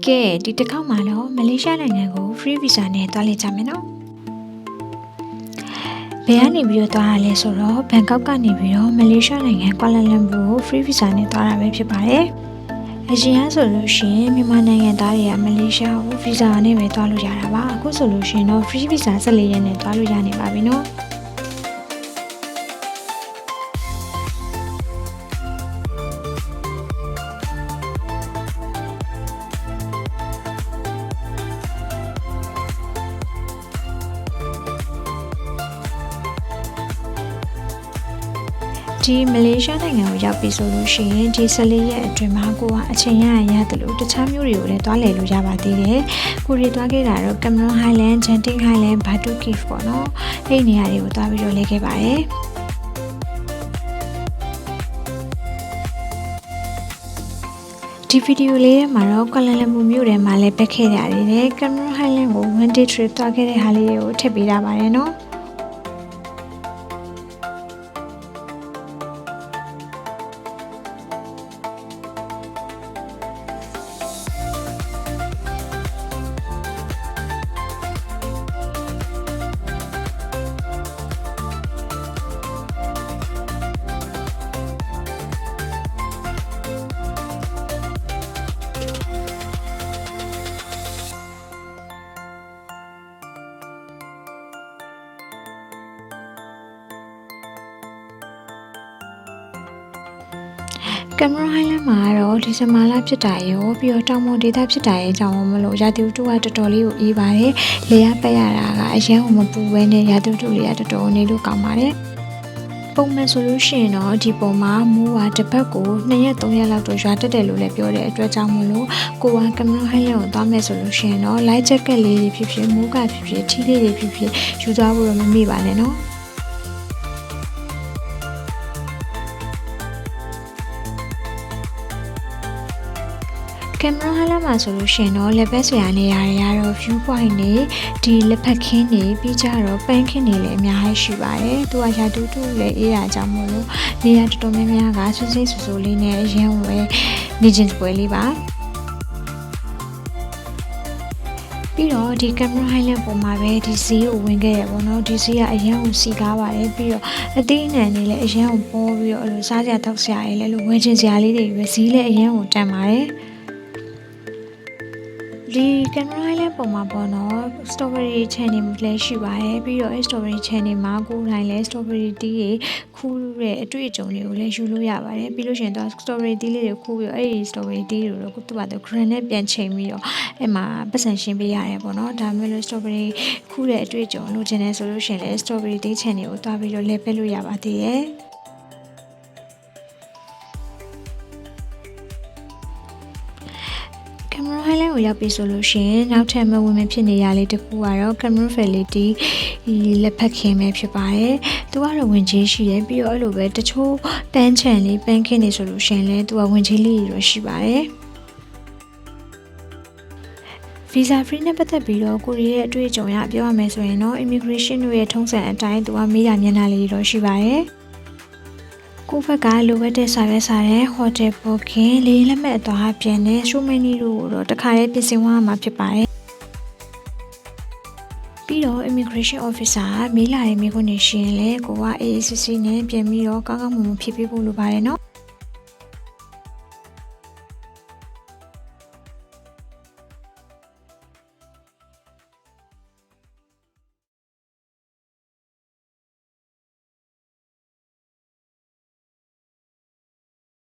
ကဲဒီတစ်ခေါက်မှာတော့မလေးရှားနိုင်ငံကို free visa နဲ့သွားလိုက်ကြမယ်နော်ဘယ်ကနေပြီးတော့သွားရလဲဆိုတော့ဘန်ကောက်ကနေပြီးတော့မလေးရှားနိုင်ငံကွာလာလမ်ပူကို free visa နဲ့သွားတာပဲဖြစ်ပါတယ်အရင်ကဆိုလို့ရှိရင်မြန်မာနိုင်ငံသားတွေကမလေးရှားကို visa နဲ့ပဲသွားလို့ရတာပါအခုဆိုလို့ရှိရင်တော့ free visa 14ရက်နဲ့သွားလို့ရနေပါပြီနော်ဒီမလေးရှားနိုင်ငံကိုရောက်ပြီဆိုလို့ရှိရင်ဒီ14ရက်အတွင်းမှာကိုကအချိန်ရတယ်လို့တခြားမြို့တွေကိုလည်းသွားလည်လို့ရပါသေးတယ်။ကိုရီသွားခဲ့တာတော့ Cameron Highland, Genting Highland, Batu Cave ပေါ့နော်။အဲ့ဒီနေရာတွေကိုသွားပြီးတော့လဲခဲ့ပါတယ်။ဒီဗီဒီယိုလေးထဲမှာတော့ကွာလာလမ်ပူမြို့ထဲမှာလည်းပတ်ခဲ့ရတယ်။ Cameron Highland ကို one day trip သွားခဲ့တဲ့ဟာလေးတွေကိုထည့်ပေးထားပါတယ်နော်။Cameron Highland မှာတော့ဒီဇင်ဘာလဖြစ်တာရောပြီးတော့တောင်ပေါ်ဒေသဖြစ်တာရဲ့အကြောင်းမလို့ရာသီဥတုကတော်တော်လေးကိုအေးပါတယ်။လေယာဉ်ပတ်ရတာကအရင်ကမပူဘဲနဲ့ရာသီဥတုလေးကတော်တော်နေလို့ကောင်းပါတယ်။ပုံမှန်ဆိုလို့ရှိရင်တော့ဒီပုံမှာမိုးကတစ်ပတ်ကို2ရက်3ရက်လောက်တော့ရွာတက်တယ်လို့လည်းပြောတဲ့အတွက်ကြောင့်မလို့ကိုက Cameron Highland ကိုသွားမယ်ဆိုလို့ရှိရင်တော့ light jacket လေးတွေဖြစ်ဖြစ်မိုးကဖြစ်ဖြစ်ထီးလေးတွေဖြစ်ဖြစ်ယူသွားဖို့တော့မမေ့ပါနဲ့နော်။Cameron Highland မှာဆိုလို့ရှိရင်တော့လက်ဖက်ဆရာနေရာတွေကတော့ view point နေဒီလက်ဖက်ခင်းနေပြီးကြတော့ပန်းခင်းနေလည်းအများကြီးရှိပါတယ်။သူကရာတူတူလည်းအေးတာကြောင့်မို့လို့နေရာတော်တော်များများကဆွဆွဆူဆူလေးနဲ့အရင်ဝဲနေချင်းပွဲလေးပါပြီးတော့ဒီ Cameron Highland ပေါ်မှာပဲဒီဈေးကိုဝင်ခဲ့ရပေါ့နော်ဒီဈေးကအရင်ကစီကားပါတယ်ပြီးတော့အသေးအနှံလေးလည်းအရင်ကပေါ်ပြီးတော့အဲ့လိုစားကြတောက်စရာလေးလည်းလိုဝယ်ချင်စရာလေးတွေပဲဈေးလည်းအရင်ကတန်ပါတယ်ဒီ Cameron Highland ပုံမှာပေါ့နော် strawberry channel လည်းရှိပါတယ်ပြီးတော့ strawberry channel မှာကိုယ်တိုင်လည်း strawberry တီးတွေခူးတဲ့အတွေ့အကြုံတွေကိုလည်းယူလို့ရပါတယ်ပြီးလို့ရှိရင်တော့ strawberry တီးလေးတွေခူးပြီးတော့အဲ့ဒီ strawberry တီးတွေကိုသူ့ဘာသူ grand နဲ့ပြန်ချိန်ပြီးတော့အဲ့မှာပတ်စံရှင်းပေးရတယ်ပေါ့နော်ဒါမျိုးလို့ strawberry ခူးတဲ့အတွေ့အကြုံလိုချင်တယ်ဆိုလို့ရှိရင်လည်း strawberry တီး channel ကိုတွားပြီးတော့လဲပက်လို့ရပါသေးတယ်Cameron Highland ကိုရောက်ပြီဆိုလို့ရှိရင်နောက်ထပ်မဝင်မဖြစ်နေရလေးတစ်ခုကတော့ Cameron Facility လက်ဖက်ခင်းပဲဖြစ်ပါတယ်။သူကတော့ဝင်ကြီးရှိတယ်ပြီးတော့အဲ့လိုပဲတချို့ပန်းချန်လေးပန်းခင်းနေဆိုလို့ရှိရင်လည်းသူကဝင်ကြီးလေးတွေရှိပါတယ်။ Visa free နဲ့ပတ်သက်ပြီးတော့ကိုရီးယားအတွေ့အကြုံရပြောရမယ်ဆိုရင်တော့ immigration တို့ရဲ့ထုံးစံအတိုင်းသူကမေးရမျက်နှာလေးတော့ရှိပါတယ်။ကိုဖက်ကလိုအပ်တဲ့စာရွက်စာတမ်း hotel booking လေးလက်မှတ်အသွားပြန်တဲ့ showmany တို့ကိုတော့တခါလေးပြင်ဆင်သွားမှာဖြစ်ပါတယ်ပြီးတော့ immigration officer မေးလာတဲ့မိခွန်းနေရှင်လဲကိုက AACC နဲ့ပြင်ပြီးတော့ကောင်းကောင်းမွန်မွန်ဖြည့်ပေးဖို့လိုပါတယ်နော်